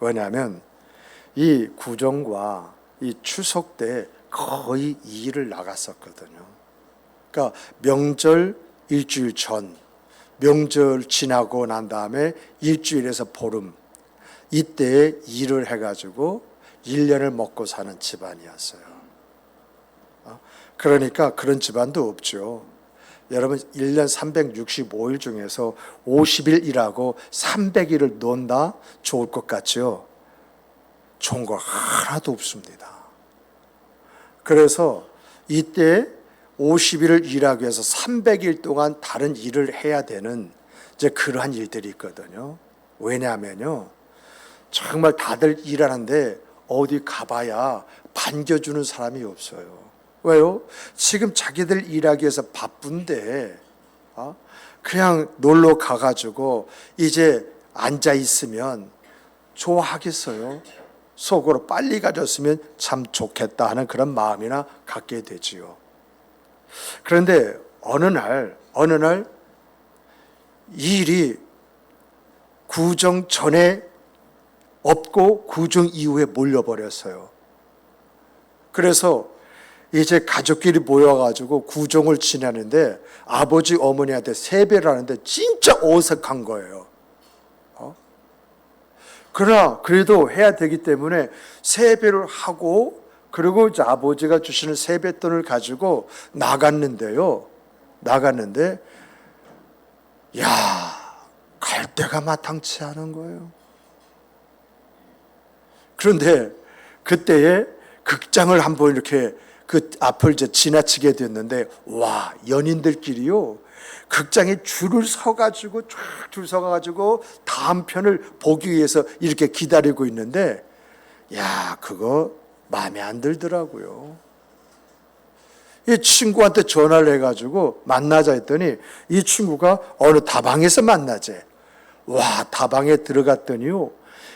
왜냐하면 이 구정과 이 추석 때 거의 2일을 나갔었거든요. 그러니까 명절 일주일 전, 명절 지나고 난 다음에 일주일에서 보름, 이때에 일을 해가지고 1년을 먹고 사는 집안이었어요. 그러니까 그런 집안도 없죠. 여러분 1년 365일 중에서 50일 일하고 300일을 논다? 좋을 것 같죠? 좋은 거 하나도 없습니다. 그래서 이때 50일을 일하기 위해서 300일 동안 다른 일을 해야 되는 이제 그러한 일들이 있거든요. 왜냐하면요, 정말 다들 일하는데 어디 가봐야 반겨주는 사람이 없어요. 왜요? 지금 자기들 일하기 위해서 바쁜데 그냥 놀러 가가지고 이제 앉아 있으면 좋아하겠어요? 속으로 빨리 가졌으면 참 좋겠다 하는 그런 마음이나 갖게 되지요. 그런데 어느 날 이 일이 구정 전에 없고 구정 이후에 몰려버렸어요. 그래서 이제 가족끼리 모여가지고 구정을 지내는데 아버지 어머니한테 세배를 하는데 진짜 어색한 거예요. 그러나 그래도 해야 되기 때문에 세배를 하고 그리고 이제 아버지가 주시는 세뱃돈을 가지고 나갔는데 갈 데가 마땅치 않은 거예요. 그런데 그때에 극장을 한번 이렇게 그 앞을 이제 지나치게 됐는데 연인들끼리요 극장에 줄을 서가지고 쫙 줄 서가지고 다음 편을 보기 위해서 이렇게 기다리고 있는데 그거 마음에 안 들더라고요. 이 친구한테 전화를 해가지고 만나자 했더니 이 친구가 어느 다방에서 만나재. 다방에 들어갔더니요,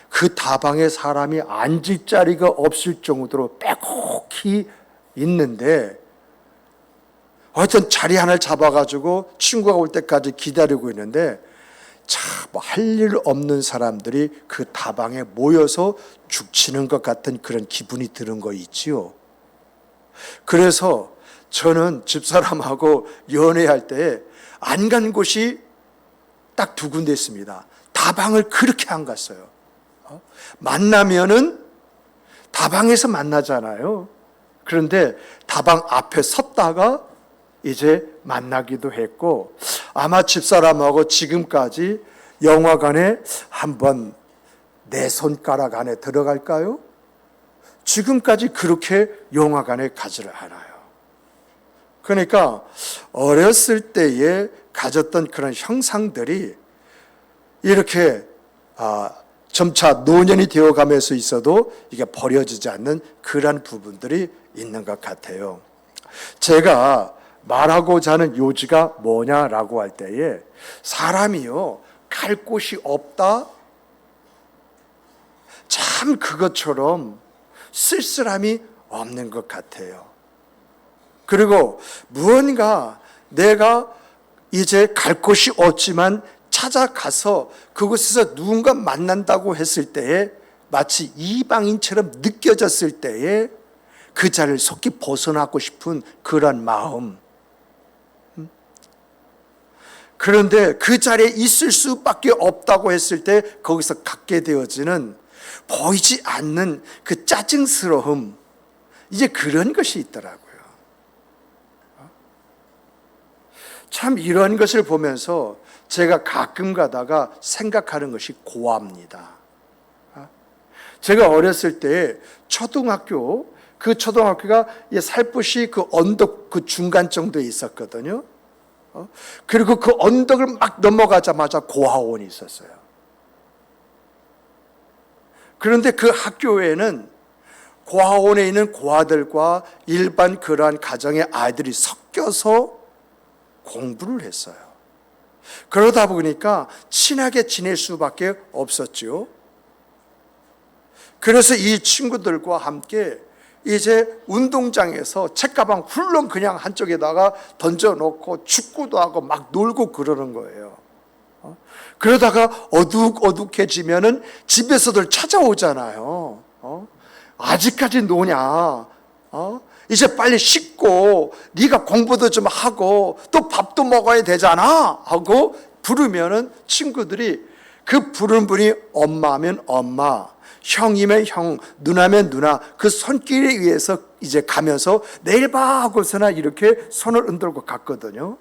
그 다방에 사람이 앉을 자리가 없을 정도로 빼곡히 있는데 하여튼 자리 하나를 잡아가지고 친구가 올 때까지 기다리고 있는데 할 일 없는 사람들이 그 다방에 모여서 죽치는 것 같은 그런 기분이 드는 거 있지요. 그래서 저는 집사람하고 연애할 때 안 간 곳이 딱 2군데 있습니다. 다방을 그렇게 안 갔어요. 만나면은 다방에서 만나잖아요. 그런데 다방 앞에 섰다가 이제 만나기도 했고, 아마 집사람하고 지금까지 영화관에 한번 내 손가락 안에 들어갈까요? 지금까지 그렇게 영화관에 가지를 않아요. 그러니까 어렸을 때에 가졌던 그런 형상들이 이렇게 점차 노년이 되어가면서 있어도 이게 버려지지 않는 그런 부분들이 있는 것 같아요. 제가 말하고자 하는 요지가 뭐냐라고 할 때에 사람이요 갈 곳이 없다? 참 그것처럼 쓸쓸함이 없는 것 같아요. 그리고 무언가 내가 이제 갈 곳이 없지만 찾아가서 그곳에서 누군가 만난다고 했을 때에 마치 이방인처럼 느껴졌을 때에 그 자리를 속히 벗어나고 싶은 그런 마음. 그런데 그 자리에 있을 수밖에 없다고 했을 때 거기서 갖게 되어지는 보이지 않는 그 짜증스러움, 이제 그런 것이 있더라고요. 참 이런 것을 보면서 제가 가끔 가다가 생각하는 것이 고아입니다. 제가 어렸을 때 초등학교, 그 초등학교가 살포시 그 언덕 그 중간 정도에 있었거든요. 그리고 그 언덕을 막 넘어가자마자 고아원이 있었어요. 그런데 그 학교에는 고아원에 있는 고아들과 일반 그러한 가정의 아이들이 섞여서 공부를 했어요. 그러다 보니까 친하게 지낼 수밖에 없었죠. 그래서 이 친구들과 함께 이제 운동장에서 책가방 훌렁 그냥 한쪽에다가 던져놓고 축구도 하고 막 놀고 그러는 거예요. 그러다가 어둑어둑해지면은 집에서들 찾아오잖아요. 아직까지 노냐? 이제 빨리 씻고 네가 공부도 좀 하고 또 밥도 먹어야 되잖아 하고 부르면은 친구들이 그 부른 분이 엄마면 엄마, 형이면 형, 누나면 누나, 그 손길에 의해서 이제 가면서 내일 봐 하고서나 이렇게 손을 흔들고 갔거든요.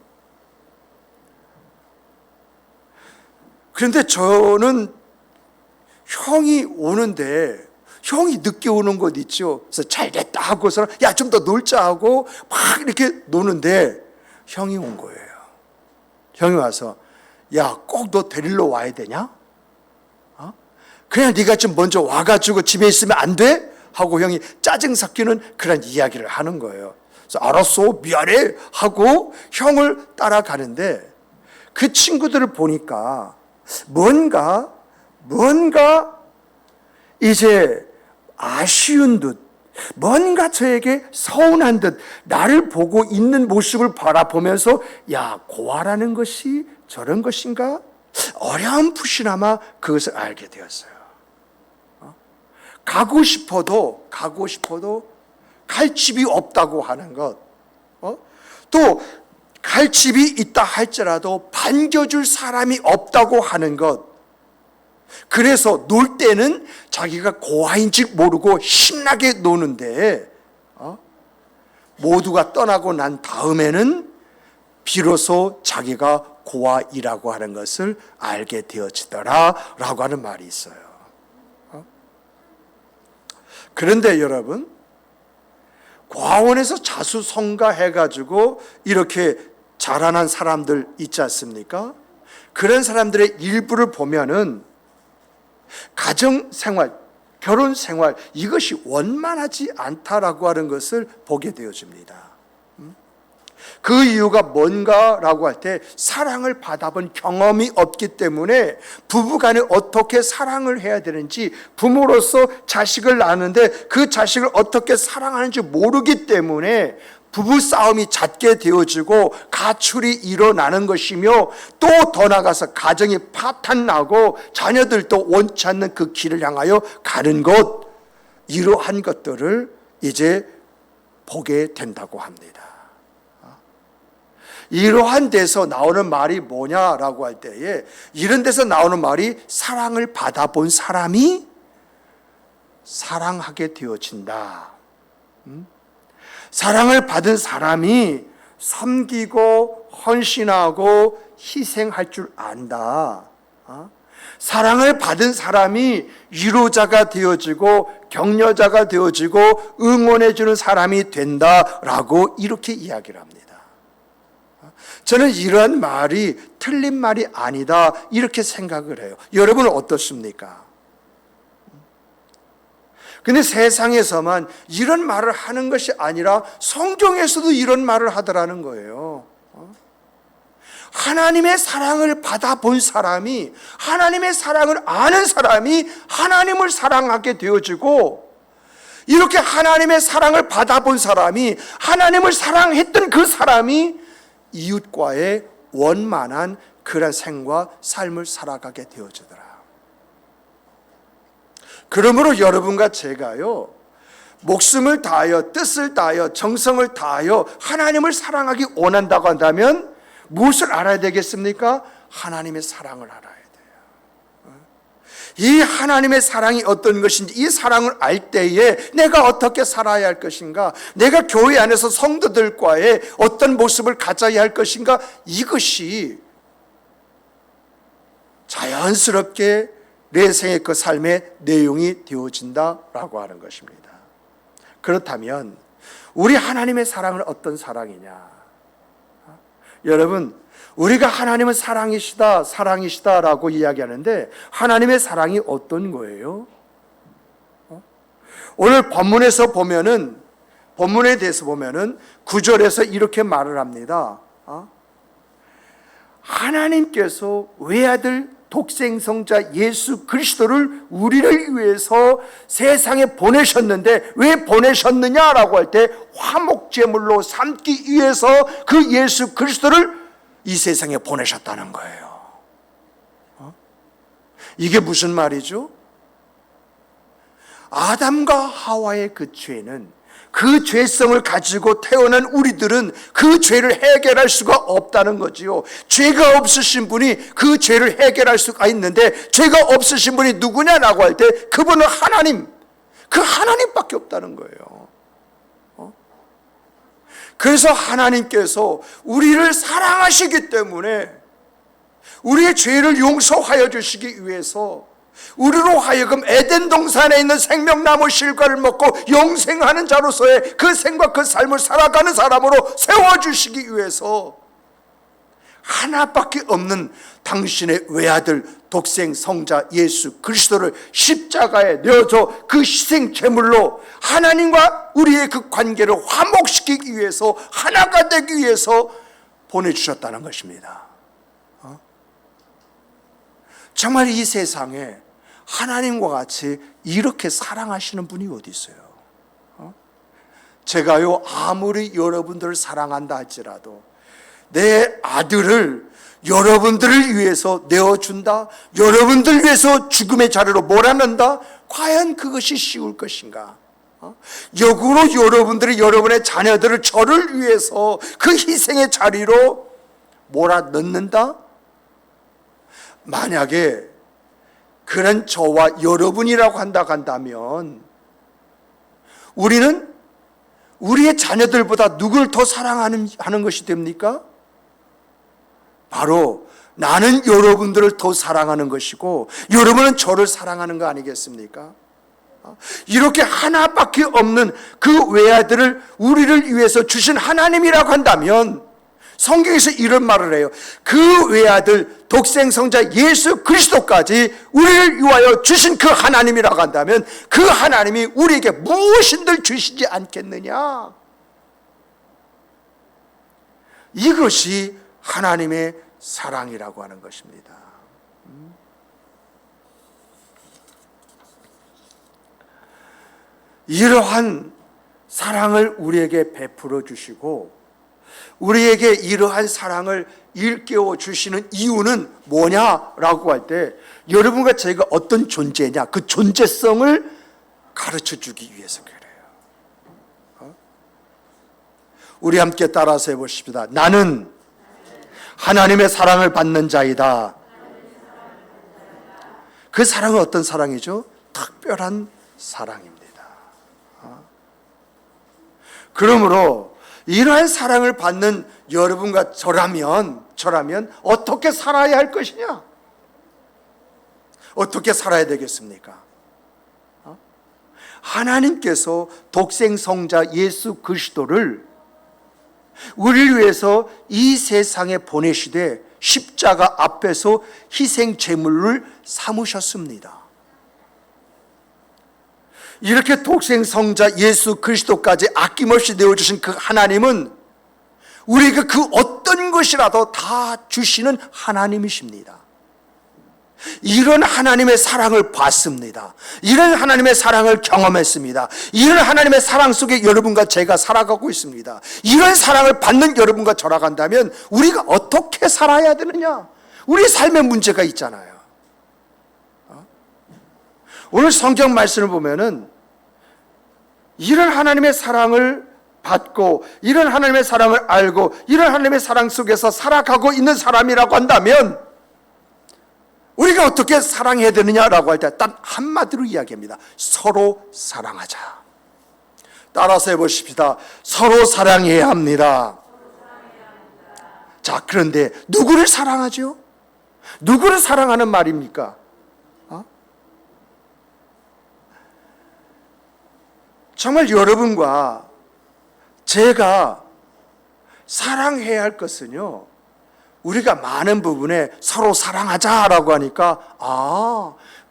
그런데 저는 형이 오는데, 형이 늦게 오는 것 있죠. 그래서 잘 됐다 하고서는 야, 좀 더 놀자 하고 막 이렇게 노는데 형이 온 거예요. 형이 와서 야, 꼭 너 데리러 와야 되냐? 그냥 네가 좀 먼저 와가지고 집에 있으면 안 돼? 하고 형이 짜증 섞이는 그런 이야기를 하는 거예요. 그래서 알았어, 미안해 하고 형을 따라가는데 그 친구들을 보니까 뭔가 이제 아쉬운 듯, 뭔가 저에게 서운한 듯 나를 보고 있는 모습을 바라보면서 야, 고아라는 것이 저런 것인가? 어렴풋이나마 그것을 알게 되었어요. 가고 싶어도 갈 집이 없다고 하는 것, 또 갈 집이 있다 할지라도 반겨줄 사람이 없다고 하는 것. 그래서 놀 때는 자기가 고아인 줄 모르고 신나게 노는데 모두가 떠나고 난 다음에는 비로소 자기가 고아이라고 하는 것을 알게 되어지더라 라고 하는 말이 있어요. 그런데 여러분, 과원에서 자수성가해가지고 이렇게 자라난 사람들 있지 않습니까? 그런 사람들의 일부를 보면은 가정생활, 결혼생활 이것이 원만하지 않다라고 하는 것을 보게 되어집니다. 그 이유가 뭔가라고 할 때 사랑을 받아본 경험이 없기 때문에 부부간에 어떻게 사랑을 해야 되는지, 부모로서 자식을 낳는데 그 자식을 어떻게 사랑하는지 모르기 때문에 부부싸움이 잦게 되어지고 가출이 일어나는 것이며, 또 더 나아가서 가정이 파탄나고 자녀들도 원치 않는 그 길을 향하여 가는 것, 이러한 것들을 이제 보게 된다고 합니다. 이러한 데서 나오는 말이 뭐냐라고 할 때에, 이런 데서 나오는 말이 사랑을 받아본 사람이 사랑하게 되어진다. 사랑을 받은 사람이 섬기고 헌신하고 희생할 줄 안다. 사랑을 받은 사람이 위로자가 되어지고 격려자가 되어지고 응원해주는 사람이 된다라고 이렇게 이야기를 합니다. 저는 이러한 말이 틀린 말이 아니다 이렇게 생각을 해요. 여러분은 어떻습니까? 근데 세상에서만 이런 말을 하는 것이 아니라 성경에서도 이런 말을 하더라는 거예요. 하나님의 사랑을 받아본 사람이, 하나님의 사랑을 아는 사람이 하나님을 사랑하게 되어지고, 이렇게 하나님의 사랑을 받아본 사람이, 하나님을 사랑했던 그 사람이 이웃과의 원만한 그런 생과 삶을 살아가게 되어지더라. 그러므로 여러분과 제가요, 목숨을 다하여 뜻을 다하여 정성을 다하여 하나님을 사랑하기 원한다고 한다면 무엇을 알아야 되겠습니까? 하나님의 사랑을 알아야 돼요. 이 하나님의 사랑이 어떤 것인지, 이 사랑을 알 때에 내가 어떻게 살아야 할 것인가, 내가 교회 안에서 성도들과의 어떤 모습을 가져야 할 것인가, 이것이 자연스럽게 내 생의 그 삶의 내용이 되어진다라고 하는 것입니다. 그렇다면 우리 하나님의 사랑은 어떤 사랑이냐? 여러분, 우리가 하나님은 사랑이시다라고 이야기하는데 하나님의 사랑이 어떤 거예요? 오늘 본문에서 보면은, 본문에 대해서 보면은 9절에서 이렇게 말을 합니다. 하나님께서 외아들 독생성자 예수 그리스도를 우리를 위해서 세상에 보내셨는데, 왜 보내셨느냐라고 할 때 화목제물로 삼기 위해서 그 예수 그리스도를 이 세상에 보내셨다는 거예요. 이게 무슨 말이죠? 아담과 하와의 그 죄는, 그 죄성을 가지고 태어난 우리들은 그 죄를 해결할 수가 없다는 거지요. 죄가 없으신 분이 그 죄를 해결할 수가 있는데, 죄가 없으신 분이 누구냐라고 할 때 그분은 하나님, 그 하나님밖에 없다는 거예요. 그래서 하나님께서 우리를 사랑하시기 때문에 우리의 죄를 용서하여 주시기 위해서 우리로 하여금 에덴 동산에 있는 생명나무 실과를 먹고 영생하는 자로서의 그 생과 그 삶을 살아가는 사람으로 세워주시기 위해서 하나밖에 없는 당신의 외아들 독생 성자 예수 그리스도를 십자가에 내어줘 그 희생 제물로 하나님과 우리의 그 관계를 화목시키기 위해서, 하나가 되기 위해서 보내주셨다는 것입니다. 정말 이 세상에 하나님과 같이 이렇게 사랑하시는 분이 어디 있어요? 제가요, 아무리 여러분들을 사랑한다 할지라도 내 아들을 여러분들을 위해서 내어준다, 여러분들 위해서 죽음의 자리로 몰아넣는다, 과연 그것이 쉬울 것인가? 역으로 여러분들이 여러분의 자녀들을 저를 위해서 그 희생의 자리로 몰아넣는다? 만약에 그런 저와 여러분이라고 한다면 우리는 우리의 자녀들보다 누굴 더 사랑하는 것이 됩니까? 바로 나는 여러분들을 더 사랑하는 것이고 여러분은 저를 사랑하는 거 아니겠습니까? 이렇게 하나밖에 없는 그 외아들을 우리를 위해서 주신 하나님이라고 한다면 성경에서 이런 말을 해요. 그 외아들 독생성자 예수 그리스도까지 우리를 위하여 주신 그 하나님이라고 한다면 그 하나님이 우리에게 무엇인들 주시지 않겠느냐? 이것이 하나님의 사랑이라고 하는 것입니다. 이러한 사랑을 우리에게 베풀어 주시고 우리에게 이러한 사랑을 일깨워 주시는 이유는 뭐냐라고 할 때 여러분과 제가 어떤 존재냐, 그 존재성을 가르쳐 주기 위해서 그래요. 우리 함께 따라서 해보십시다. 나는 하나님의 사랑을 받는 자이다. 그 사랑은 어떤 사랑이죠? 특별한 사랑입니다. 그러므로 이러한 사랑을 받는 여러분과 저라면 어떻게 살아야 할 것이냐? 어떻게 살아야 되겠습니까? 하나님께서 독생성자 예수 그리스도를 우리를 위해서 이 세상에 보내시되 십자가 앞에서 희생 제물을 삼으셨습니다. 이렇게 독생성자 예수 그리스도까지 아낌없이 내어주신 그 하나님은 우리에게 그 어떤 것이라도 다 주시는 하나님이십니다. 이런 하나님의 사랑을 봤습니다. 이런 하나님의 사랑을 경험했습니다. 이런 하나님의 사랑 속에 여러분과 제가 살아가고 있습니다. 이런 사랑을 받는 여러분과 저라고 한다면 우리가 어떻게 살아야 되느냐? 우리 삶에 문제가 있잖아요. 오늘 성경 말씀을 보면은 이런 하나님의 사랑을 받고 이런 하나님의 사랑을 알고 이런 하나님의 사랑 속에서 살아가고 있는 사람이라고 한다면 우리가 어떻게 사랑해야 되느냐라고 할 때 딱 한마디로 이야기합니다. 서로 사랑하자. 따라서 해보십시다. 서로 사랑해야 합니다. 자, 그런데 누구를 사랑하죠? 누구를 사랑하는 말입니까? 정말 여러분과 제가 사랑해야 할 것은요, 우리가 많은 부분에 서로 사랑하자라고 하니까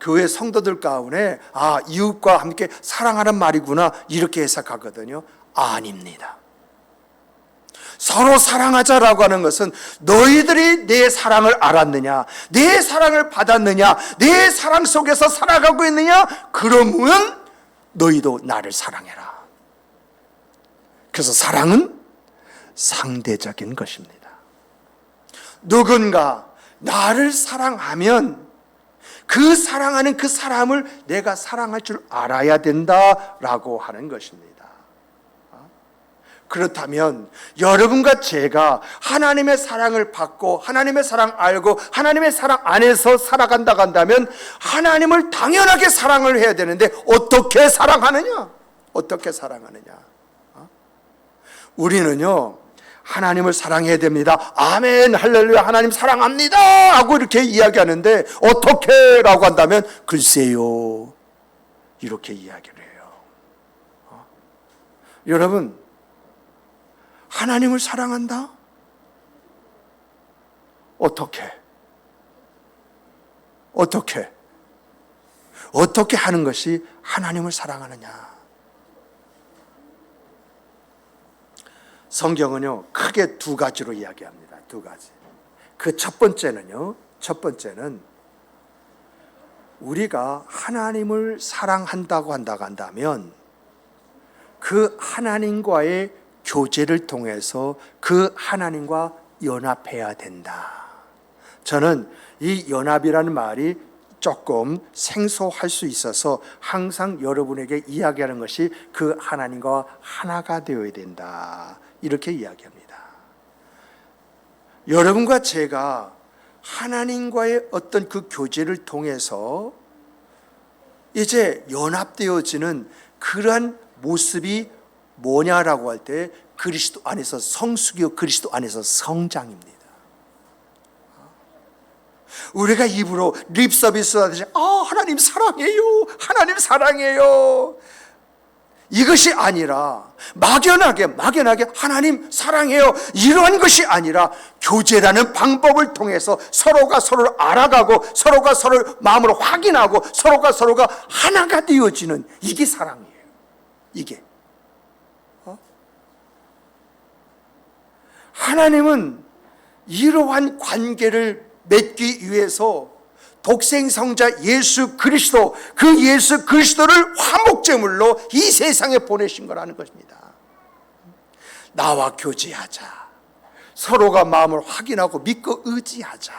교회 성도들 가운데 이웃과 함께 사랑하는 말이구나 이렇게 해석하거든요. 아닙니다. 서로 사랑하자라고 하는 것은 너희들이 내 사랑을 알았느냐, 내 사랑을 받았느냐, 내 사랑 속에서 살아가고 있느냐, 그러면 너희도 나를 사랑해라. 그래서 사랑은 상대적인 것입니다. 누군가 나를 사랑하면 그 사랑하는 그 사람을 내가 사랑할 줄 알아야 된다라고 하는 것입니다. 그렇다면 여러분과 제가 하나님의 사랑을 받고 하나님의 사랑 알고 하나님의 사랑 안에서 살아간다고 한다면 하나님을 당연하게 사랑을 해야 되는데 어떻게 사랑하느냐? 어떻게 사랑하느냐? 우리는요, 하나님을 사랑해야 됩니다. 아멘, 할렐루야, 하나님 사랑합니다 하고 이렇게 이야기하는데 어떻게 라고 한다면 글쎄요, 이렇게 이야기를 해요. 여러분, 하나님을 사랑한다? 어떻게 하는 것이 하나님을 사랑하느냐? 성경은요, 크게 두 가지로 이야기합니다. 두 가지. 그 첫 번째는 우리가 하나님을 사랑한다고 한다면 그 하나님과의 교제를 통해서 그 하나님과 연합해야 된다. 저는 이 연합이라는 말이 조금 생소할 수 있어서 항상 여러분에게 이야기하는 것이 그 하나님과 하나가 되어야 된다, 이렇게 이야기합니다. 여러분과 제가 하나님과의 어떤 그 교제를 통해서 이제 연합되어지는 그러한 모습이 뭐냐라고 할 때 그리스도 안에서 성숙이요, 그리스도 안에서 성장입니다. 우리가 입으로 립 서비스 하듯이 하나님 사랑해요, 하나님 사랑해요, 이것이 아니라 막연하게 하나님 사랑해요, 이러한 것이 아니라 교제라는 방법을 통해서 서로가 서로를 알아가고 서로가 서로를 마음으로 확인하고 서로가 하나가 되어지는, 이게 사랑이에요. 이게 하나님은 이러한 관계를 맺기 위해서 독생성자 예수 그리스도, 그 예수 그리스도를 화목제물로 이 세상에 보내신 거라는 것입니다. 나와 교제하자, 서로가 마음을 확인하고 믿고 의지하자,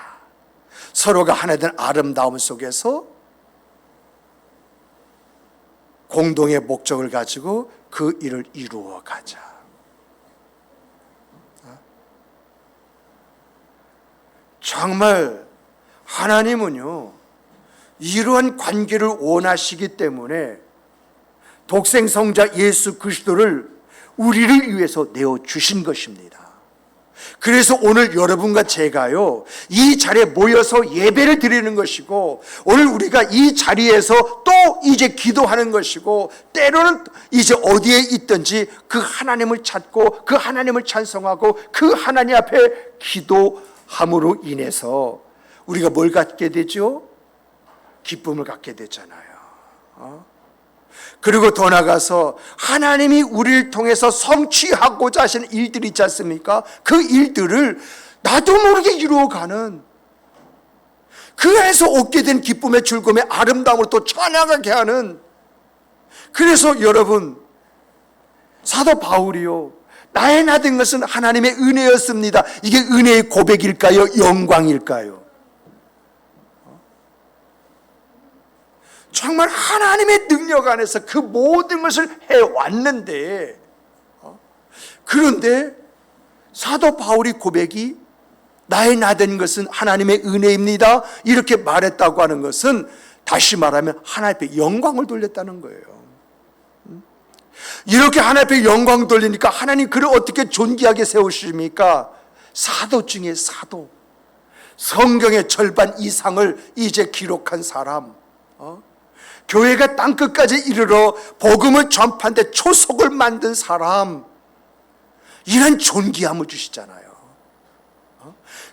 서로가 하나 된 아름다움 속에서 공동의 목적을 가지고 그 일을 이루어 가자. 정말 하나님은요, 이러한 관계를 원하시기 때문에 독생성자 예수 그리스도를 우리를 위해서 내어주신 것입니다. 그래서 오늘 여러분과 제가요, 이 자리에 모여서 예배를 드리는 것이고, 오늘 우리가 이 자리에서 또 이제 기도하는 것이고, 때로는 이제 어디에 있든지 그 하나님을 찾고 그 하나님을 찬송하고 그 하나님 앞에 기도함으로 인해서 우리가 뭘 갖게 되죠? 기쁨을 갖게 되잖아요. 그리고 더 나가서 하나님이 우리를 통해서 성취하고자 하시는 일들이 있지 않습니까? 그 일들을 나도 모르게 이루어가는, 그 안에서 얻게 된 기쁨의 즐거움의 아름다움으로 또 찬양하게 하는. 그래서 여러분, 사도 바울이요, 나의 나된 것은 하나님의 은혜였습니다. 이게 은혜의 고백일까요? 영광일까요? 정말 하나님의 능력 안에서 그 모든 것을 해왔는데, 그런데 사도 바울이 고백이 나의 나된 것은 하나님의 은혜입니다, 이렇게 말했다고 하는 것은 다시 말하면 하나님 앞에 영광을 돌렸다는 거예요. 이렇게 하나님 앞에 영광 돌리니까 하나님 그를 어떻게 존귀하게 세우십니까? 사도 중에 사도, 성경의 절반 이상을 이제 기록한 사람, 교회가 땅끝까지 이르러 복음을 전파하는데 초석을 만든 사람, 이런 존귀함을 주시잖아요.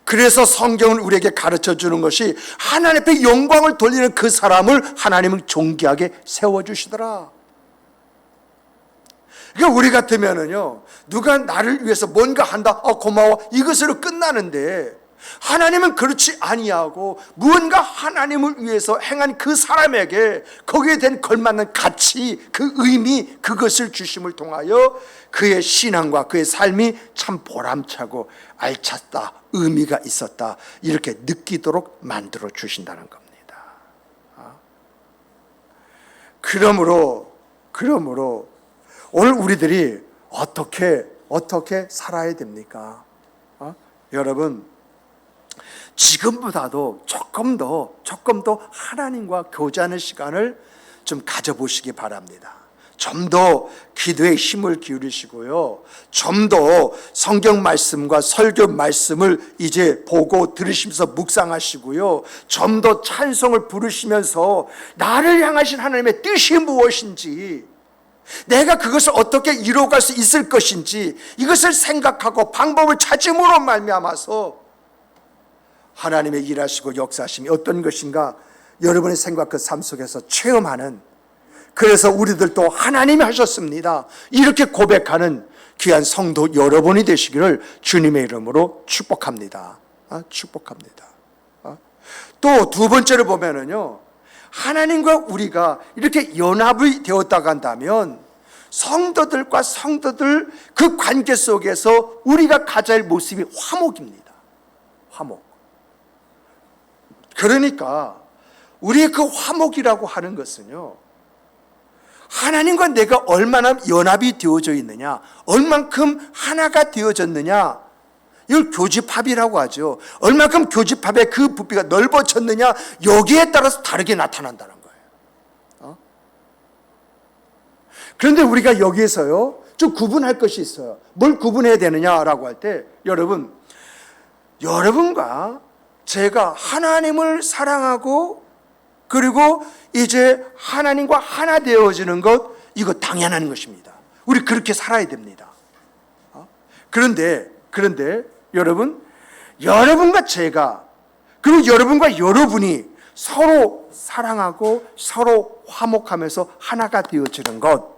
그래서 성경은 우리에게 가르쳐 주는 것이 하나님 앞에 영광을 돌리는 그 사람을 하나님은 존귀하게 세워주시더라. 그러니까 우리 같으면은요, 누가 나를 위해서 뭔가 한다, 고마워, 이것으로 끝나는데, 하나님은 그렇지 아니하고 무언가 하나님을 위해서 행한 그 사람에게 거기에 대한 걸맞는 가치, 그 의미, 그것을 주심을 통하여 그의 신앙과 그의 삶이 참 보람차고 알찼다, 의미가 있었다, 이렇게 느끼도록 만들어 주신다는 겁니다. 그러므로 오늘 우리들이 어떻게 살아야 됩니까? 여러분, 지금보다도 조금 더 하나님과 교제하는 시간을 좀 가져보시기 바랍니다. 좀 더 기도에 힘을 기울이시고요. 좀 더 성경 말씀과 설교 말씀을 이제 보고 들으시면서 묵상하시고요. 좀 더 찬송을 부르시면서 나를 향하신 하나님의 뜻이 무엇인지, 내가 그것을 어떻게 이루어갈 수 있을 것인지 이것을 생각하고 방법을 찾음으로 말미암아서 하나님의 일하시고 역사하심이 어떤 것인가 여러분의 생각 그 삶 속에서 체험하는, 그래서 우리들도 하나님이 하셨습니다 이렇게 고백하는 귀한 성도 여러분이 되시기를 주님의 이름으로 축복합니다. 축복합니다. 또 두 번째로 보면은요, 하나님과 우리가 이렇게 연합이 되었다고 한다면 성도들과 성도들 그 관계 속에서 우리가 가져야 할 모습이 화목입니다. 화목. 그러니까 우리의 그 화목이라고 하는 것은요, 하나님과 내가 얼마나 연합이 되어져 있느냐, 얼만큼 하나가 되어졌느냐, 이걸 교집합이라고 하죠. 얼만큼 교집합의 그 부피가 넓어졌느냐, 여기에 따라서 다르게 나타난다는 거예요. 그런데 우리가 여기에서요 좀 구분할 것이 있어요. 뭘 구분해야 되느냐라고 할 때, 여러분과 제가 하나님을 사랑하고 그리고 이제 하나님과 하나 되어지는 것, 이거 당연한 것입니다. 우리 그렇게 살아야 됩니다. 그런데 여러분과 제가, 그리고 여러분과 여러분이 서로 사랑하고 서로 화목하면서 하나가 되어지는 것,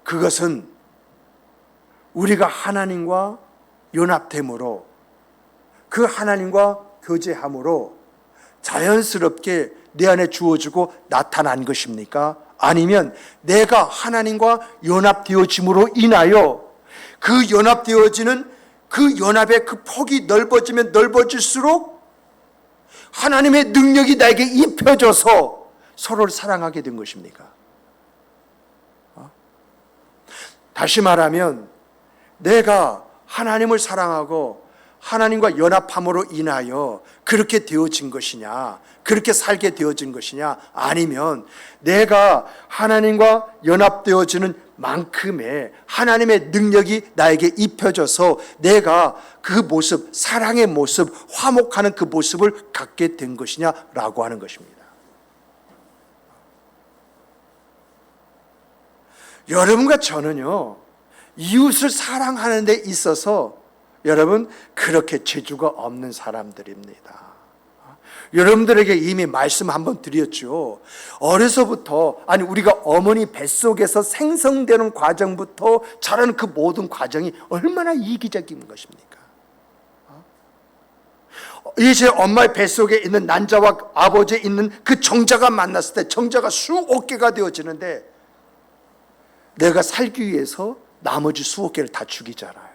그것은 우리가 하나님과 연합됨으로, 그 하나님과 교제함으로 자연스럽게 내 안에 주어지고 나타난 것입니까? 아니면 내가 하나님과 연합되어짐으로 인하여 그 연합되어지는 그 연합의 그 폭이 넓어지면 넓어질수록 하나님의 능력이 나에게 입혀져서 서로를 사랑하게 된 것입니까? 다시 말하면 내가 하나님을 사랑하고 하나님과 연합함으로 인하여 그렇게 되어진 것이냐, 그렇게 살게 되어진 것이냐, 아니면 내가 하나님과 연합되어지는 만큼의 하나님의 능력이 나에게 입혀져서 내가 그 모습, 사랑의 모습, 화목하는 그 모습을 갖게 된 것이냐라고 하는 것입니다. 여러분과 저는요, 이웃을 사랑하는 데 있어서 여러분 그렇게 재주가 없는 사람들입니다. 여러분들에게 이미 말씀 한번 드렸죠. 어려서부터, 아니 우리가 어머니 뱃속에서 생성되는 과정부터 자라는 그 모든 과정이 얼마나 이기적인 것입니까? 이제 엄마의 뱃속에 있는 난자와 아버지에 있는 그 정자가 만났을 때 정자가 수억 개가 되어지는데 내가 살기 위해서 나머지 수억 개를 다 죽이잖아요.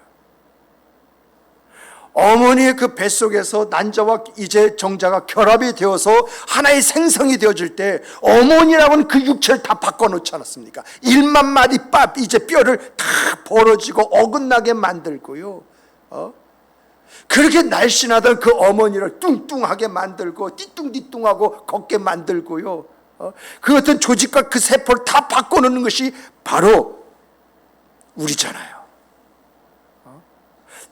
어머니의 그 뱃속에서 난자와 이제 정자가 결합이 되어서 하나의 생성이 되어질 때 어머니라고는 그 육체를 다 바꿔놓지 않았습니까? 1만 마디 이제 뼈를 다 벌어지고 어긋나게 만들고요. 그렇게 날씬하던 그 어머니를 뚱뚱하게 만들고 띠뚱띠뚱하고 걷게 만들고요. 그 어떤 조직과 그 세포를 다 바꿔놓는 것이 바로 우리잖아요.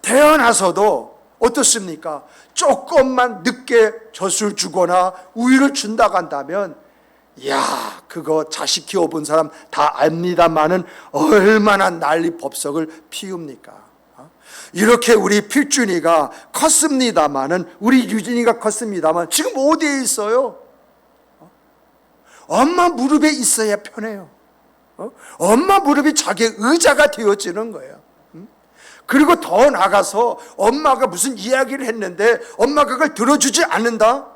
태어나서도 어떻습니까? 조금만 늦게 젖을 주거나 우유를 준다고 한다면, 야, 그거 자식 키워본 사람 다 압니다마는 얼마나 난리 법석을 피웁니까? 이렇게 우리 필준이가 컸습니다마는, 우리 유진이가 컸습니다만 지금 어디에 있어요? 엄마 무릎에 있어야 편해요. 엄마 무릎이 자기의 의자가 되어지는 거예요. 그리고 더 나가서 엄마가 무슨 이야기를 했는데 엄마가 그걸 들어주지 않는다?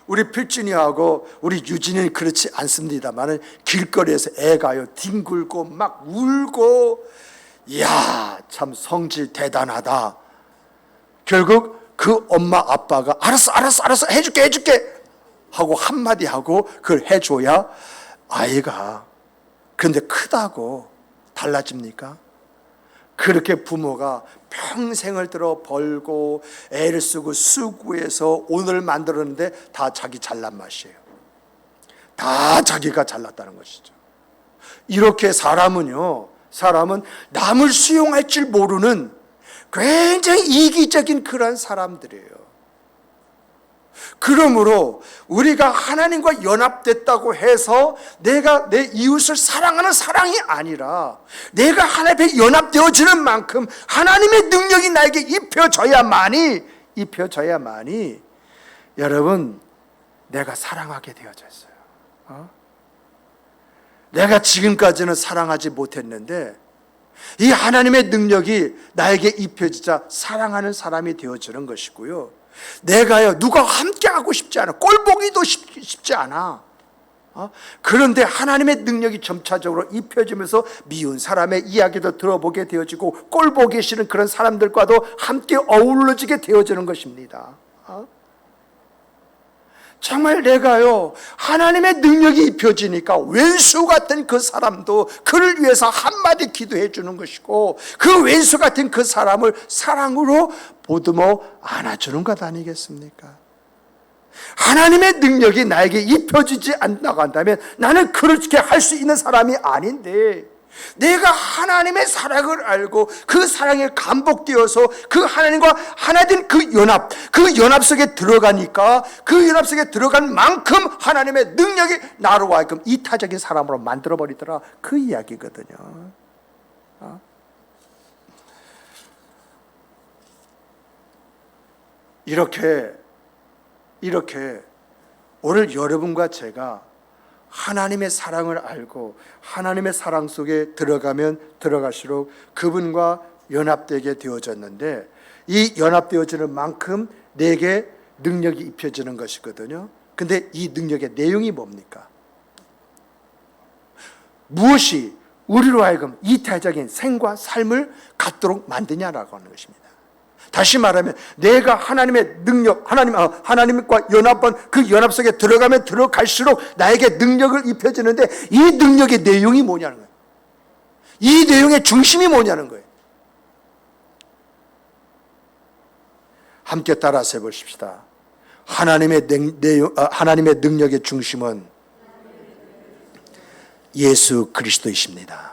우리 필진이하고 우리 유진이는 그렇지 않습니다만 길거리에서 애가요 뒹굴고 막 울고, 이야 참 성질 대단하다. 결국 그 엄마 아빠가 알았어 해줄게 하고 한마디 하고 그걸 해줘야 아이가, 그런데 크다고 달라집니까? 그렇게 부모가 평생을 들어 벌고 애를 쓰고 수고해서 오늘 만들었는데 다 자기 잘난 맛이에요. 다 자기가 잘났다는 것이죠. 이렇게 사람은 남을 수용할 줄 모르는 굉장히 이기적인 그런 사람들이에요. 그러므로 우리가 하나님과 연합됐다고 해서 내가 내 이웃을 사랑하는 사랑이 아니라 내가 하나님 앞에 연합되어지는 만큼 하나님의 능력이 나에게 입혀져야만이 여러분 내가 사랑하게 되어졌어요. 내가 지금까지는 사랑하지 못했는데 이 하나님의 능력이 나에게 입혀지자 사랑하는 사람이 되어지는 것이고요. 내가요 누가 함께하고 싶지 않아, 꼴보기도 쉽지 않아. 그런데 하나님의 능력이 점차적으로 입혀지면서 미운 사람의 이야기도 들어보게 되어지고 꼴보기 싫은 그런 사람들과도 함께 어우러지게 되어지는 것입니다. 정말 내가요 하나님의 능력이 입혀지니까 왼수 같은 그 사람도 그를 위해서 한마디 기도해 주는 것이고 그 왼수 같은 그 사람을 사랑으로 보듬어 안아주는 것 아니겠습니까? 하나님의 능력이 나에게 입혀지지 않는다고 한다면 나는 그렇게 할 수 있는 사람이 아닌데, 내가 하나님의 사랑을 알고 그 사랑에 감복되어서 그 하나님과 하나 된 그 연합 속에 들어가니까 그 연합 속에 들어간 만큼 하나님의 능력이 나로 하여금 이타적인 사람으로 만들어버리더라, 그 이야기거든요. 이렇게 오늘 여러분과 제가 하나님의 사랑을 알고 하나님의 사랑 속에 들어가면 들어갈수록 그분과 연합되게 되어졌는데, 이 연합되어지는 만큼 내게 능력이 입혀지는 것이거든요. 근데 이 능력의 내용이 뭡니까? 무엇이 우리로 하여금 이타적인 생과 삶을 갖도록 만드냐라고 하는 것입니다. 다시 말하면 내가 하나님의 능력, 하나님과 연합한 그 연합 속에 들어가면 들어갈수록 나에게 능력을 입혀지는데, 이 능력의 내용이 뭐냐는 거예요. 이 내용의 중심이 뭐냐는 거예요. 함께 따라서 해보십시다. 하나님의 능력의 중심은 예수 그리스도이십니다.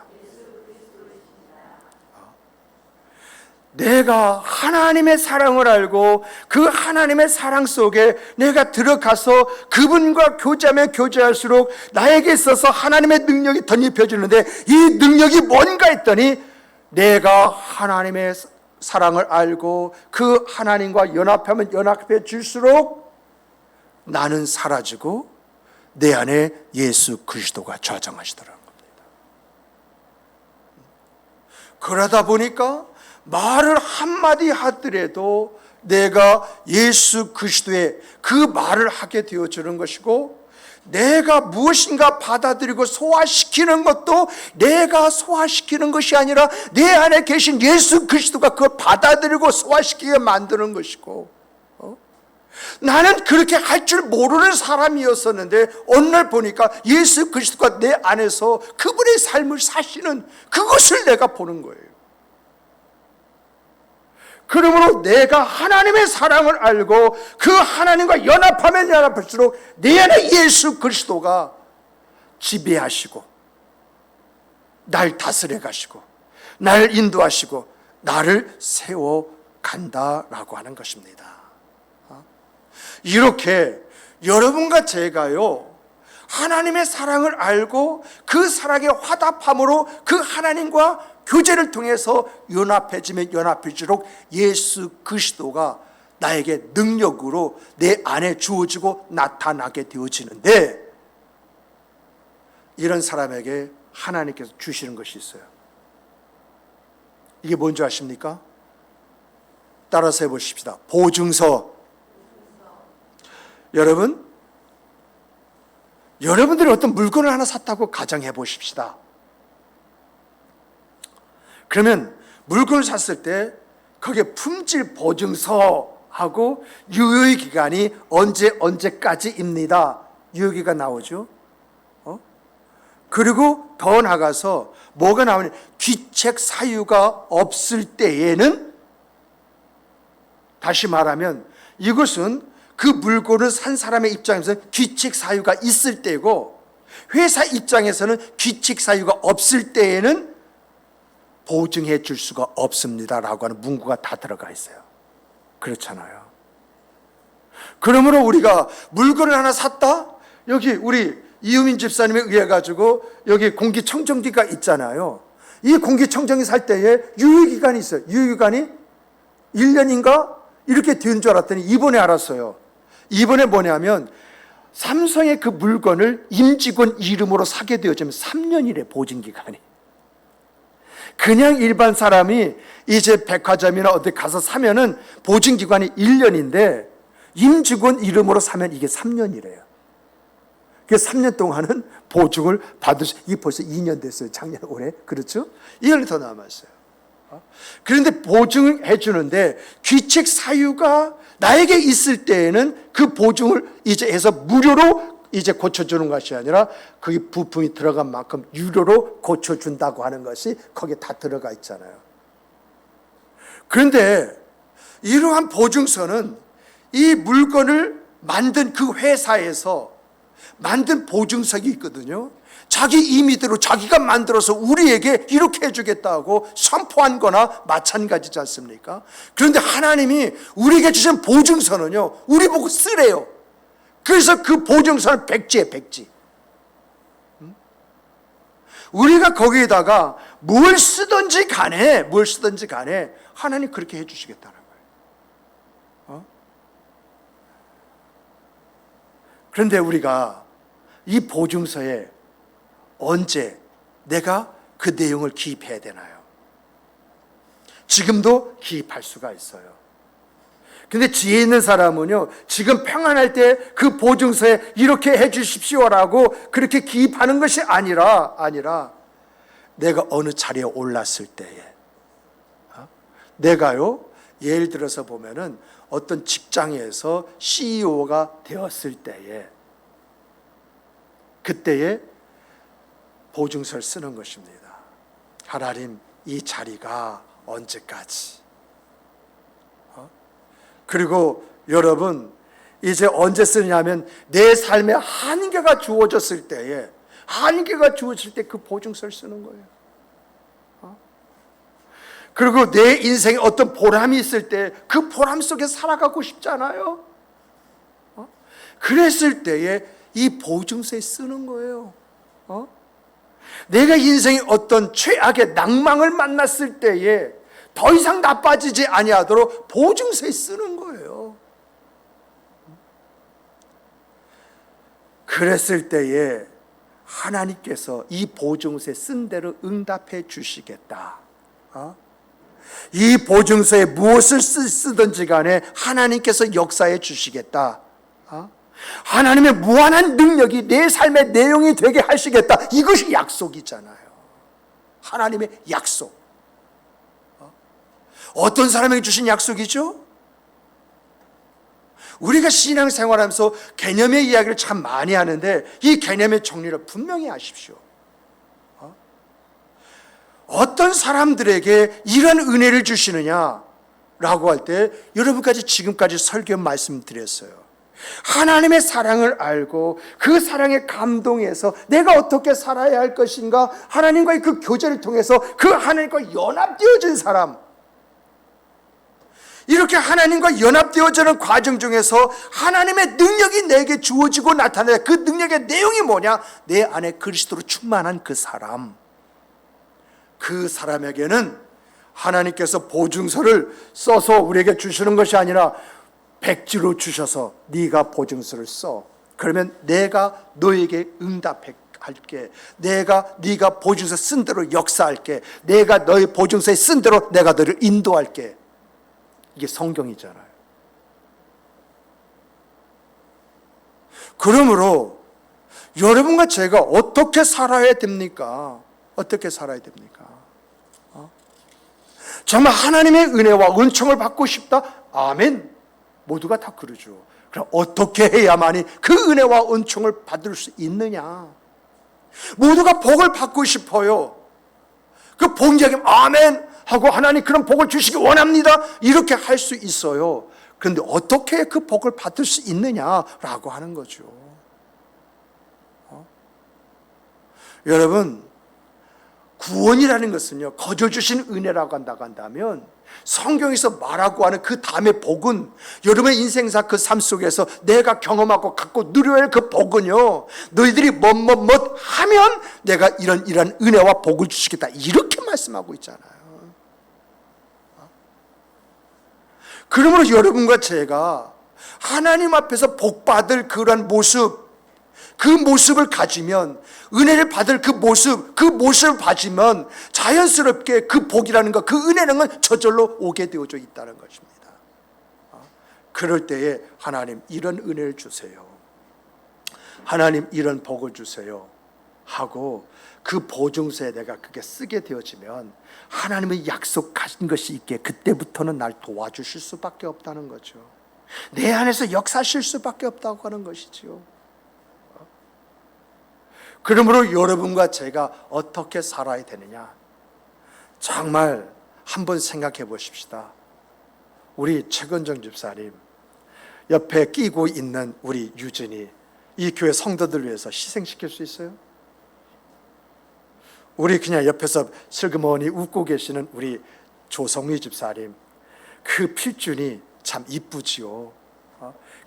내가 하나님의 사랑을 알고 그 하나님의 사랑 속에 내가 들어가서 그분과 교제하면 교제할수록 나에게 있어서 하나님의 능력이 덧입혀지는데, 이 능력이 뭔가 했더니 내가 하나님의 사랑을 알고 그 하나님과 연합하면 연합해 줄수록 나는 사라지고 내 안에 예수 그리스도가 좌정하시더라는 겁니다. 그러다 보니까 말을 한마디 하더라도 내가 예수 그리스도의 그 말을 하게 되어지는 것이고, 내가 무엇인가 받아들이고 소화시키는 것도 내가 소화시키는 것이 아니라 내 안에 계신 예수 그리스도가 그걸 받아들이고 소화시키게 만드는 것이고, 나는 그렇게 할 줄 모르는 사람이었었는데 어느 날 보니까 예수 그리스도가 내 안에서 그분의 삶을 사시는 그것을 내가 보는 거예요. 그러므로 내가 하나님의 사랑을 알고 그 하나님과 연합하면 연합할수록 내 안에 예수 그리스도가 지배하시고 날 다스려 가시고 날 인도하시고 나를 세워간다라고 하는 것입니다. 이렇게 여러분과 제가요 하나님의 사랑을 알고 그 사랑에 화답함으로 그 하나님과 교제를 통해서 연합해지면 연합해질수록 예수 그리스도가 나에게 능력으로 내 안에 주어지고 나타나게 되어지는데, 이런 사람에게 하나님께서 주시는 것이 있어요. 이게 뭔지 아십니까? 따라서 해보십시다. 보증서. 여러분들이 어떤 물건을 하나 샀다고 가정해 보십시다. 그러면 물건을 샀을 때 거기에 품질 보증서 하고 유효기간이 언제까지입니다. 유효기간 나오죠. 그리고 더 나가서 뭐가 나오냐, 귀책 사유가 없을 때에는, 다시 말하면 이것은 그 물건을 산 사람의 입장에서 귀책 사유가 있을 때고, 회사 입장에서는 귀책 사유가 없을 때에는 보증해 줄 수가 없습니다라고 하는 문구가 다 들어가 있어요. 그렇잖아요. 그러므로 우리가 물건을 하나 샀다? 여기 우리 이유민 집사님에 의해 가지고 여기 공기청정기가 있잖아요. 이 공기청정기 살 때에 유효기간이 있어요. 유효기간이 1년인가 이렇게 된 줄 알았더니 이번에 알았어요. 이번에 뭐냐면 삼성의 그 물건을 임직원 이름으로 사게 되어지면 3년이래, 보증기간이. 그냥 일반 사람이 이제 백화점이나 어디 가서 사면은 보증기간이 1년인데 임직원 이름으로 사면 이게 3년이래요. 그래서 3년 동안은 보증을 받을 수, 이게 벌써 2년 됐어요. 작년 올해. 그렇죠? 2년이 더 남았어요. 그런데 보증해 주는데 귀책 사유가 나에게 있을 때에는 그 보증을 이제 해서 무료로 이제 고쳐주는 것이 아니라 거기 부품이 들어간 만큼 유료로 고쳐준다고 하는 것이 거기에 다 들어가 있잖아요. 그런데 이러한 보증서는 이 물건을 만든 그 회사에서 만든 보증서가 있거든요. 자기 임의대로 자기가 만들어서 우리에게 이렇게 해주겠다고 선포한 거나 마찬가지지 않습니까? 그런데 하나님이 우리에게 주신 보증서는요, 우리 보고 쓰래요. 그래서 그 보증서는 백지예요, 백지. 우리가 거기에다가 뭘 쓰든지 간에 하나님 그렇게 해주시겠다는 거예요. 그런데 우리가 이 보증서에 언제 내가 그 내용을 기입해야 되나요? 지금도 기입할 수가 있어요. 근데 지혜 있는 사람은요, 지금 평안할 때 그 보증서에 이렇게 해 주십시오라고 그렇게 기입하는 것이 아니라 내가 어느 자리에 올랐을 때에, 내가요, 예를 들어서 보면은 어떤 직장에서 CEO가 되었을 때에, 그때에 보증서를 쓰는 것입니다. 하나님, 이 자리가 언제까지? 그리고 여러분, 이제 언제 쓰느냐면 내 삶에 한계가 주어졌을 때에, 그 보증서를 쓰는 거예요. 그리고 내 인생에 어떤 보람이 있을 때 그 보람 속에 살아가고 싶잖아요. 그랬을 때에 이 보증서에 쓰는 거예요. 내가 인생의 어떤 최악의 낭망을 만났을 때에 더 이상 나빠지지 아니하도록 보증서에 쓰는 거예요. 그랬을 때에 하나님께서 이 보증서에 쓴 대로 응답해 주시겠다. 이 보증서에 무엇을 쓰든지 간에 하나님께서 역사해 주시겠다. 하나님의 무한한 능력이 내 삶의 내용이 되게 하시겠다. 이것이 약속이잖아요. 하나님의 약속. 어떤 사람에게 주신 약속이죠? 우리가 신앙생활하면서 개념의 이야기를 참 많이 하는데 이 개념의 정리를 분명히 아십시오. 어떤 사람들에게 이런 은혜를 주시느냐라고 할 때 여러분까지 지금까지 설교 말씀드렸어요. 하나님의 사랑을 알고 그 사랑에 감동해서 내가 어떻게 살아야 할 것인가, 하나님과의 그 교제를 통해서 그 하나님과 연합되어진 사람, 이렇게 하나님과 연합되어지는 과정 중에서 하나님의 능력이 내게 주어지고 나타나는 그 능력의 내용이 뭐냐? 내 안에 그리스도로 충만한 그 사람, 그 사람에게는 하나님께서 보증서를 써서 우리에게 주시는 것이 아니라 백지로 주셔서 네가 보증서를 써. 그러면 내가 너에게 응답할게. 네가 보증서 쓴 대로 역사할게. 내가 너의 보증서에 쓴 대로 내가 너를 인도할게. 이게 성경이잖아요. 그러므로 여러분과 제가 어떻게 살아야 됩니까? 어떻게 살아야 됩니까? 정말 하나님의 은혜와 은총을 받고 싶다? 아멘. 모두가 다 그러죠. 그럼 어떻게 해야만이 그 은혜와 은총을 받을 수 있느냐? 모두가 복을 받고 싶어요. 그 복 이야기하면 아멘 하고 하나님 그런 복을 주시기 원합니다. 이렇게 할 수 있어요. 그런데 어떻게 그 복을 받을 수 있느냐라고 하는 거죠. 여러분, 구원이라는 것은요, 거저 주신 은혜라고 한다면 성경에서 말하고 하는 그 다음의 복은, 여러분의 인생사 그 삶 속에서 내가 경험하고 갖고 누려야 할 그 복은요, 너희들이 뭐 하면 내가 이런 은혜와 복을 주시겠다, 이렇게 말씀하고 있잖아요. 그러므로 여러분과 제가 하나님 앞에서 복받을 그런 모습, 그 모습을 가지면, 은혜를 받을 그 모습을 가지면 자연스럽게 그 복이라는 것, 그 은혜는 저절로 오게 되어져 있다는 것입니다. 그럴 때에 하나님 이런 은혜를 주세요, 하나님 이런 복을 주세요 하고 그 보증서에 내가 그게 쓰게 되어지면 하나님의 약속하신 것이 있게 그때부터는 날 도와주실 수밖에 없다는 거죠. 내 안에서 역사하실 수밖에 없다고 하는 것이지요. 그러므로 여러분과 제가 어떻게 살아야 되느냐, 정말 한번 생각해 보십시다. 우리 최건정 집사님 옆에 끼고 있는 우리 유진이 이 교회 성도들 위해서 희생시킬 수 있어요? 우리 그냥 옆에서 슬그머니 웃고 계시는 우리 조성미 집사님, 그 필준이 참 이쁘지요.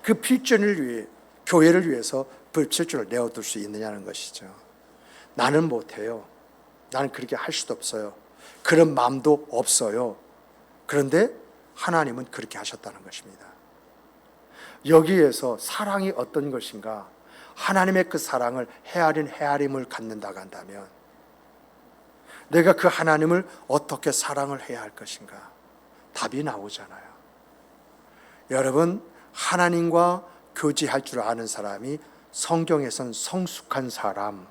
그 필준을 위해, 교회를 위해서 필준을 내어둘 수 있느냐는 것이죠. 나는 못해요. 나는 그렇게 할 수도 없어요. 그런 마음도 없어요. 그런데 하나님은 그렇게 하셨다는 것입니다. 여기에서 사랑이 어떤 것인가, 하나님의 그 사랑을 헤아림을 갖는다고 한다면 내가 그 하나님을 어떻게 사랑을 해야 할 것인가, 답이 나오잖아요. 여러분, 하나님과 교제할 줄 아는 사람이 성경에선 성숙한 사람,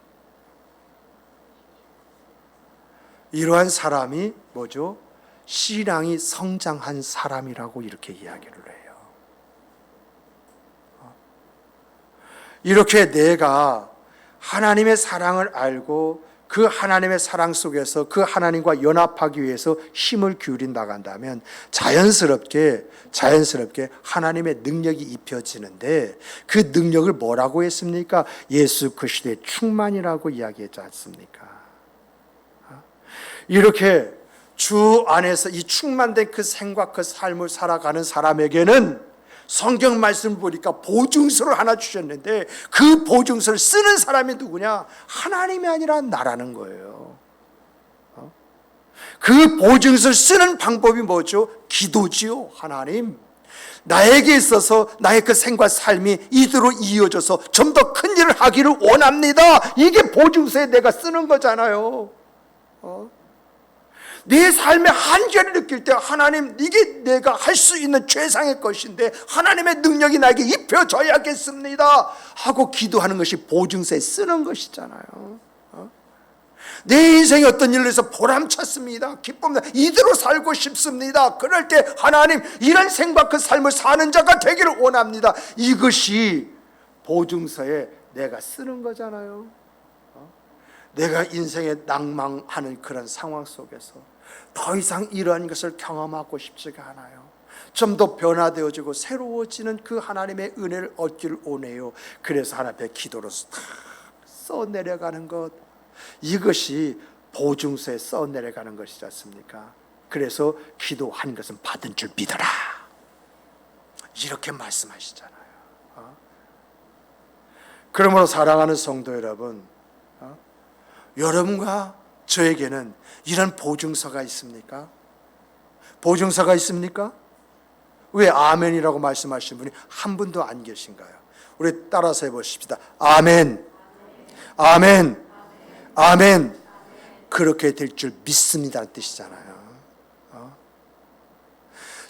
이러한 사람이 뭐죠? 신앙이 성장한 사람이라고 이렇게 이야기를 해요. 이렇게 내가 하나님의 사랑을 알고 그 하나님의 사랑 속에서 그 하나님과 연합하기 위해서 힘을 기울인다고 한다면 자연스럽게 하나님의 능력이 입혀지는데, 그 능력을 뭐라고 했습니까? 예수 그리스도의 충만이라고 이야기했지 않습니까? 이렇게 주 안에서 이 충만된 그 생과 그 삶을 살아가는 사람에게는 성경 말씀을 보니까 보증서를 하나 주셨는데, 그 보증서를 쓰는 사람이 누구냐? 하나님이 아니라 나라는 거예요. 그 보증서를 쓰는 방법이 뭐죠? 기도지요. 하나님, 나에게 있어서 나의 그 생과 삶이 이대로 이어져서 좀 더 큰 일을 하기를 원합니다. 이게 보증서에 내가 쓰는 거잖아요. 내 삶의 한계를 느낄 때 하나님, 이게 내가 할 수 있는 최상의 것인데 하나님의 능력이 나에게 입혀져야겠습니다 하고 기도하는 것이 보증서에 쓰는 것이잖아요. 내 인생이 어떤 일로 해서 보람찼습니다, 기쁩니다, 이대로 살고 싶습니다. 그럴 때 하나님, 이런 생과 그 삶을 사는 자가 되기를 원합니다. 이것이 보증서에 내가 쓰는 거잖아요. 내가 인생에 낭망하는 그런 상황 속에서 더 이상 이러한 것을 경험하고 싶지가 않아요. 좀 더 변화되어지고 새로워지는 그 하나님의 은혜를 얻기를 원해요. 그래서 하나님 앞에 기도로서 다 써내려가는 것, 이것이 보증서에 써내려가는 것이지 않습니까? 그래서 기도한 것은 받은 줄 믿어라, 이렇게 말씀하시잖아요. 그러므로 사랑하는 성도 여러분, 여러분과 저에게는 이런 보증서가 있습니까? 보증서가 있습니까? 왜 아멘이라고 말씀하신 분이 한 분도 안 계신가요? 우리 따라서 해보십시다. 아멘, 아멘, 아멘. 그렇게 될 줄 믿습니다는 뜻이잖아요.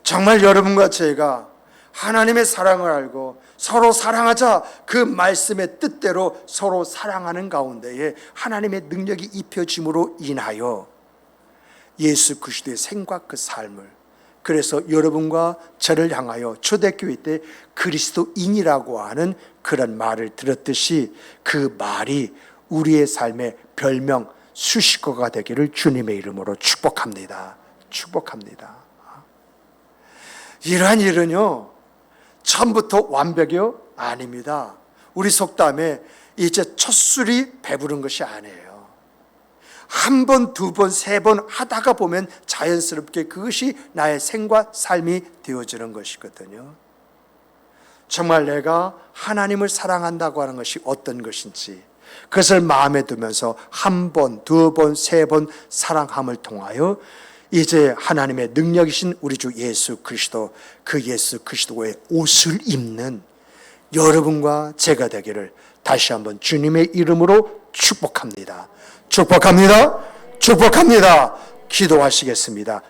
정말 여러분과 제가 하나님의 사랑을 알고 서로 사랑하자, 그 말씀의 뜻대로 서로 사랑하는 가운데에 하나님의 능력이 입혀짐으로 인하여 예수 그리스도의 생과 그 삶을 그래서 여러분과 저를 향하여 초대교회 때 그리스도인이라고 하는 그런 말을 들었듯이 그 말이 우리의 삶의 별명 수식어가 되기를 주님의 이름으로 축복합니다. 축복합니다. 이러한 일은요, 처음부터 완벽이요? 아닙니다. 우리 속담에 이제 첫술이 배부른 것이 아니에요. 한 번, 두 번, 세 번 하다가 보면 자연스럽게 그것이 나의 생과 삶이 되어지는 것이거든요. 정말 내가 하나님을 사랑한다고 하는 것이 어떤 것인지 그것을 마음에 두면서 한 번, 두 번, 세 번 사랑함을 통하여 이제 하나님의 능력이신 우리 주 예수 그리스도, 그 예수 그리스도의 옷을 입는 여러분과 제가 되기를 다시 한번 주님의 이름으로 축복합니다. 축복합니다. 축복합니다. 기도하시겠습니다.